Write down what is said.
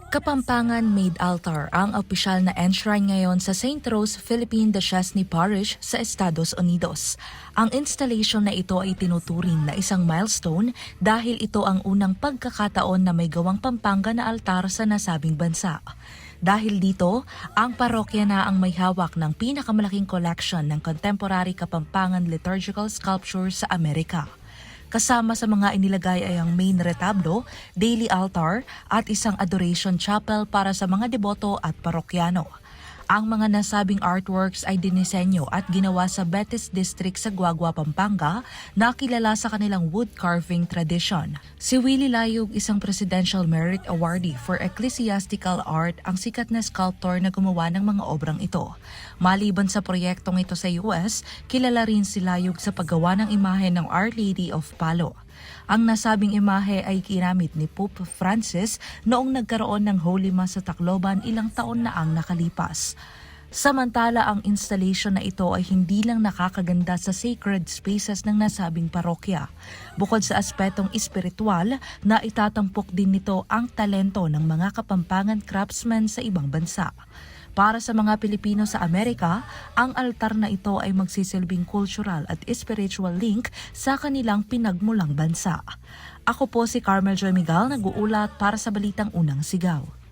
Kapampangan-made altar ang opisyal na enshrine ngayon sa St. Rose Philippine Duchesne Parish sa Estados Unidos. Ang installation na ito ay tinuturing na isang milestone dahil ito ang unang pagkakataon na may gawang Pampanga na altar sa nasabing bansa. Dahil dito, ang parokya na ang may hawak ng pinakamalaking collection ng contemporary Kapampangan liturgical sculpture sa Amerika. Kasama sa mga inilagay ay ang main retablo, daily altar at isang adoration chapel para sa mga deboto at parokyano. Ang mga nasabing artworks ay dinisenyo at ginawa sa Betis District sa Guagua, Pampanga na kilala sa kanilang wood carving tradition. Si Willie Layug, isang Presidential Merit Awardee for Ecclesiastical Art, ang sikat na sculptor na gumawa ng mga obrang ito. Maliban sa proyektong ito sa US, kilala rin si Layug sa paggawa ng imahe ng Our Lady of Palo. Ang nasabing imahe ay ginamit ni Pope Francis noong nagkaroon ng Holy Mass sa Tacloban ilang taon na ang nakalipas. Samantala, ang installation na ito ay hindi lang nakakaganda sa sacred spaces ng nasabing parokya. Bukod sa aspetong espiritual, na itatampok din nito ang talento ng mga Kapampangan craftsmen sa ibang bansa. Para sa mga Pilipino sa Amerika, ang altar na ito ay magsisilbing cultural at spiritual link sa kanilang pinagmulang bansa. Ako po si Carmel Joy Miguel, nag-uulat para sa Balitang Unang Sigaw.